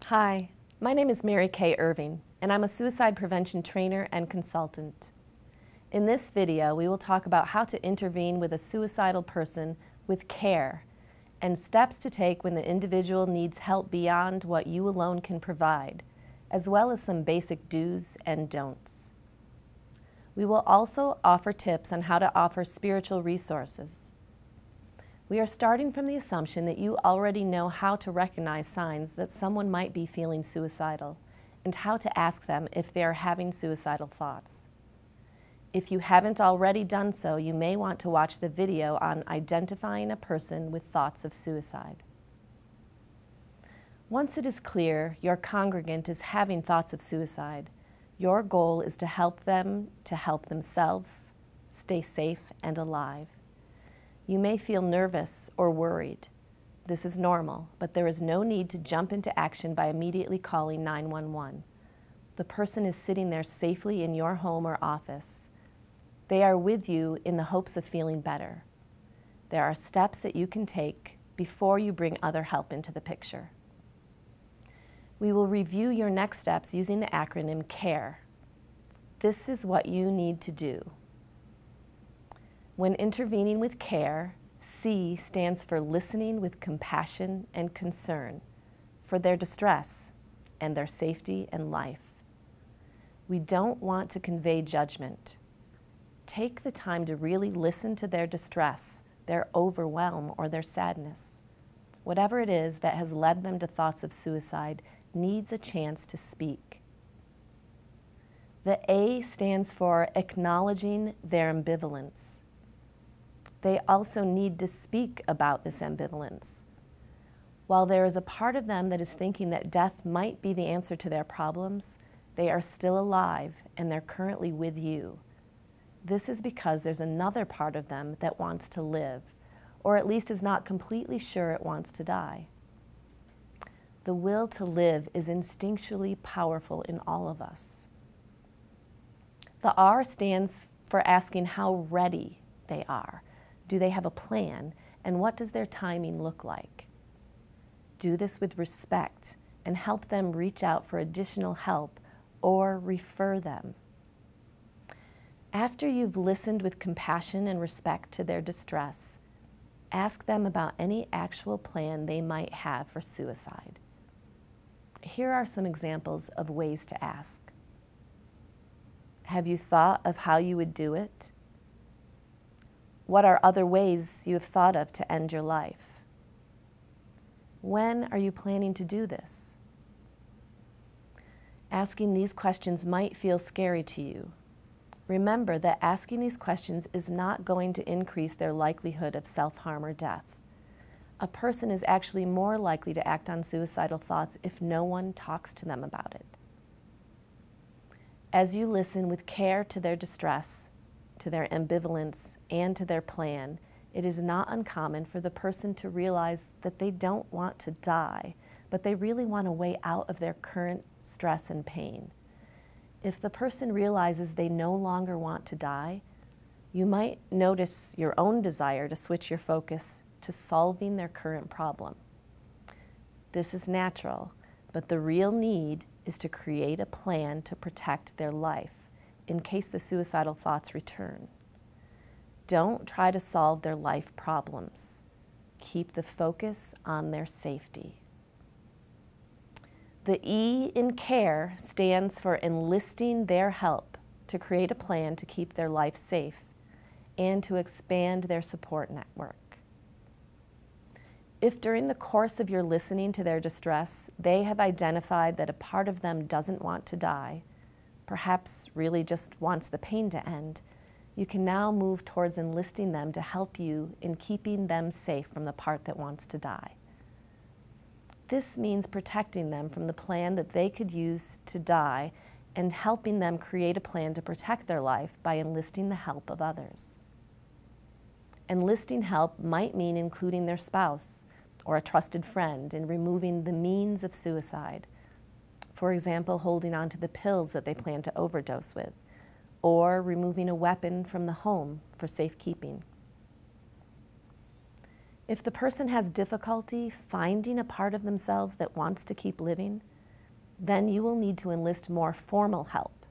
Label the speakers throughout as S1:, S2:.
S1: Hi, my name is Mary Kay Irving, and I'm a suicide prevention trainer and consultant. In this video, we will talk about how to intervene with a suicidal person with care and steps to take when the individual needs help beyond what you alone can provide, as well as some basic do's and don'ts. We will also offer tips on how to offer spiritual resources. We are starting from the assumption that you already know how to recognize signs that someone might be feeling suicidal and how to ask them if they are having suicidal thoughts. If you haven't already done so, you may want to watch the video on identifying a person with thoughts of suicide. Once it is clear your congregant is having thoughts of suicide, your goal is to help them to help themselves stay safe and alive. You may feel nervous or worried. This is normal, but there is no need to jump into action by immediately calling 911. The person is sitting there safely in your home or office. They are with you in the hopes of feeling better. There are steps that you can take before you bring other help into the picture. We will review your next steps using the acronym CARE. This is what you need to do. When intervening with care, C stands for listening with compassion and concern for their distress and their safety and life. We don't want to convey judgment. Take the time to really listen to their distress, their overwhelm, or their sadness. Whatever it is that has led them to thoughts of suicide needs a chance to speak. The A stands for acknowledging their ambivalence. They also need to speak about this ambivalence. While there is a part of them that is thinking that death might be the answer to their problems, they are still alive and they're currently with you. This is because there's another part of them that wants to live, or at least is not completely sure it wants to die. The will to live is instinctually powerful in all of us. The R stands for asking how ready they are. Do they have a plan, and what does their timing look like? Do this with respect and help them reach out for additional help or refer them. After you've listened with compassion and respect to their distress, ask them about any actual plan they might have for suicide. Here are some examples of ways to ask. Have you thought of how you would do it? What are other ways you have thought of to end your life? When are you planning to do this? Asking these questions might feel scary to you. Remember that asking these questions is not going to increase their likelihood of self-harm or death. A person is actually more likely to act on suicidal thoughts if no one talks to them about it. As you listen with care to their distress, to their ambivalence, and to their plan, it is not uncommon for the person to realize that they don't want to die, but they really want a way out of their current stress and pain. If the person realizes they no longer want to die, you might notice your own desire to switch your focus to solving their current problem. This is natural, but the real need is to create a plan to protect their life in case the suicidal thoughts return. Don't try to solve their life problems. Keep the focus on their safety. The E in CARE stands for enlisting their help to create a plan to keep their life safe and to expand their support network. If during the course of your listening to their distress, they have identified that a part of them doesn't want to die, perhaps really just wants the pain to end, you can now move towards enlisting them to help you in keeping them safe from the part that wants to die. This means protecting them from the plan that they could use to die and helping them create a plan to protect their life by enlisting the help of others. Enlisting help might mean including their spouse or a trusted friend in removing the means of suicide. For example, holding on to the pills that they plan to overdose with, or removing a weapon from the home for safekeeping. If the person has difficulty finding a part of themselves that wants to keep living, Then you will need to enlist more formal help,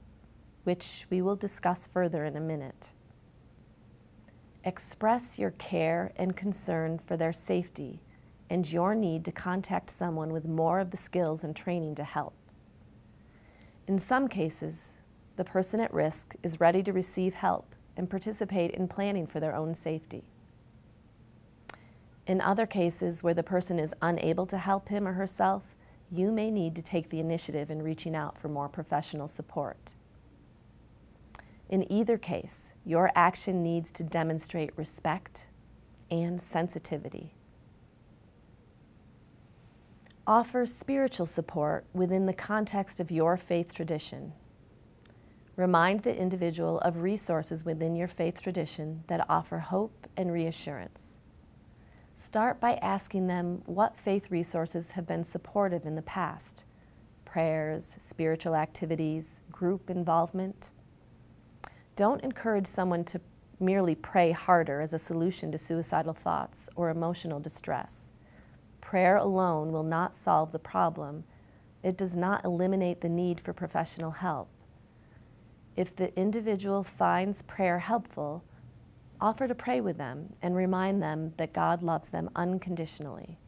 S1: which we will discuss further in a minute. Express your care and concern for their safety and your need to contact someone with more of the skills and training to help. In some cases, the person at risk is ready to receive help and participate in planning for their own safety. In other cases where the person is unable to help him or herself, you may need to take the initiative in reaching out for more professional support. In either case, your action needs to demonstrate respect and sensitivity. Offer spiritual support within the context of your faith tradition. Remind the individual of resources within your faith tradition that offer hope and reassurance. Start by asking them what faith resources have been supportive in the past: prayers, spiritual activities, group involvement. Don't encourage someone to merely pray harder as a solution to suicidal thoughts or emotional distress. Prayer alone will not solve the problem. It does not eliminate the need for professional help. If the individual finds prayer helpful, offer to pray with them and remind them that God loves them unconditionally.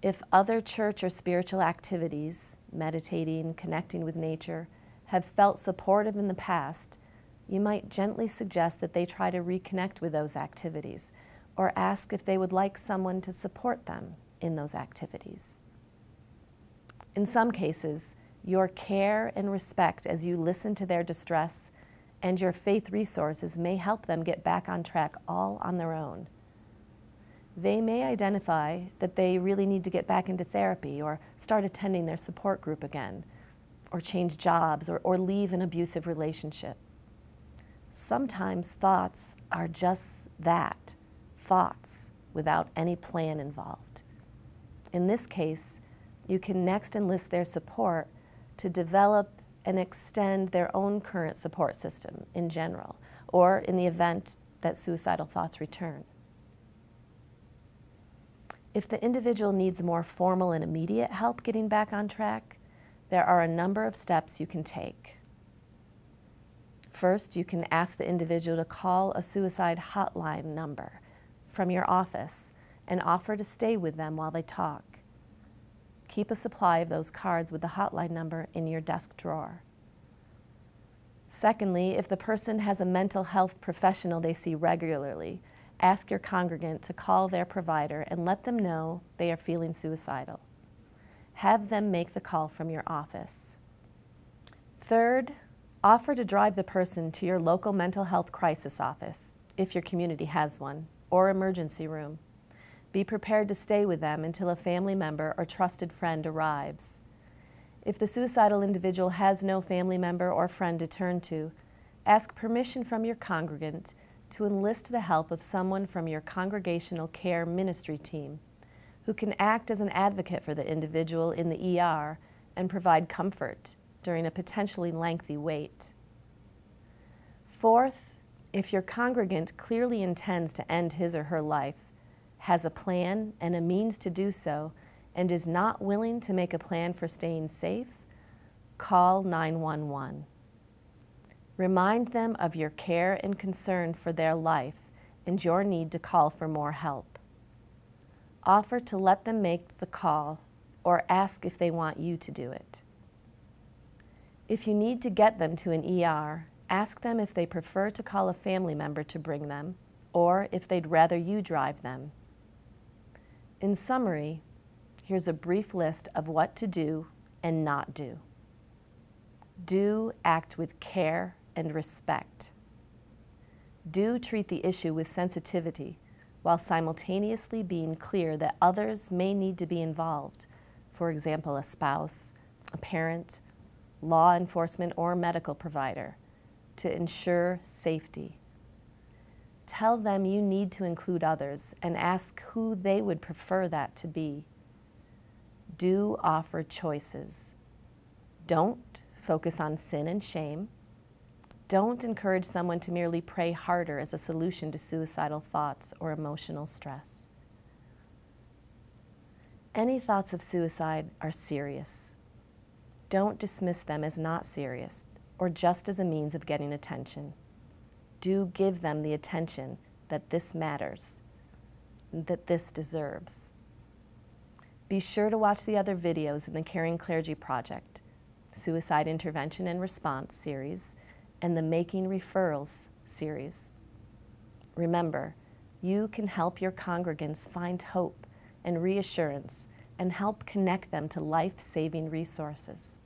S1: If other church or spiritual activities, meditating, connecting with nature, have felt supportive in the past, you might gently suggest that they try to reconnect with those activities, or ask if they would like someone to support them in those activities. In some cases, your care and respect as you listen to their distress and your faith resources may help them get back on track all on their own. They may identify that they really need to get back into therapy or start attending their support group again, or change jobs or leave an abusive relationship. Sometimes thoughts are just that, thoughts without any plan involved. In this case, you can next enlist their support to develop and extend their own current support system in general, or in the event that suicidal thoughts return. If the individual needs more formal and immediate help getting back on track, there are a number of steps you can take. First, you can ask the individual to call a suicide hotline number from your office and offer to stay with them while they talk. Keep a supply of those cards with the hotline number in your desk drawer. Secondly, if the person has a mental health professional they see regularly, ask your congregant to call their provider and let them know they are feeling suicidal. Have them make the call from your office. Third, offer to drive the person to your local mental health crisis office, if your community has one, or emergency room. Be prepared to stay with them until a family member or trusted friend arrives. If the suicidal individual has no family member or friend to turn to, ask permission from your congregant to enlist the help of someone from your congregational care ministry team, who can act as an advocate for the individual in the ER and provide comfort during a potentially lengthy wait. Fourth, if your congregant clearly intends to end his or her life, has a plan and a means to do so, and is not willing to make a plan for staying safe, call 911. Remind them of your care and concern for their life and your need to call for more help. Offer to let them make the call or ask if they want you to do it. If you need to get them to an ER, ask them if they prefer to call a family member to bring them, or if they'd rather you drive them. In summary, here's a brief list of what to do and not do. Do act with care and respect. Do treat the issue with sensitivity while simultaneously being clear that others may need to be involved, for example, a spouse, a parent, law enforcement, or medical provider, to ensure safety. Tell them you need to include others and ask who they would prefer that to be. Do offer choices. Don't focus on sin and shame. Don't encourage someone to merely pray harder as a solution to suicidal thoughts or emotional stress. Any thoughts of suicide are serious. Don't dismiss them as not serious or just as a means of getting attention. Do give them the attention that this matters, that this deserves. Be sure to watch the other videos in the Caring Clergy Project, Suicide Intervention and Response series, and the Making Referrals series. Remember, you can help your congregants find hope and reassurance and help connect them to life-saving resources.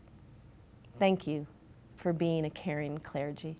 S1: Thank you for being a caring clergy.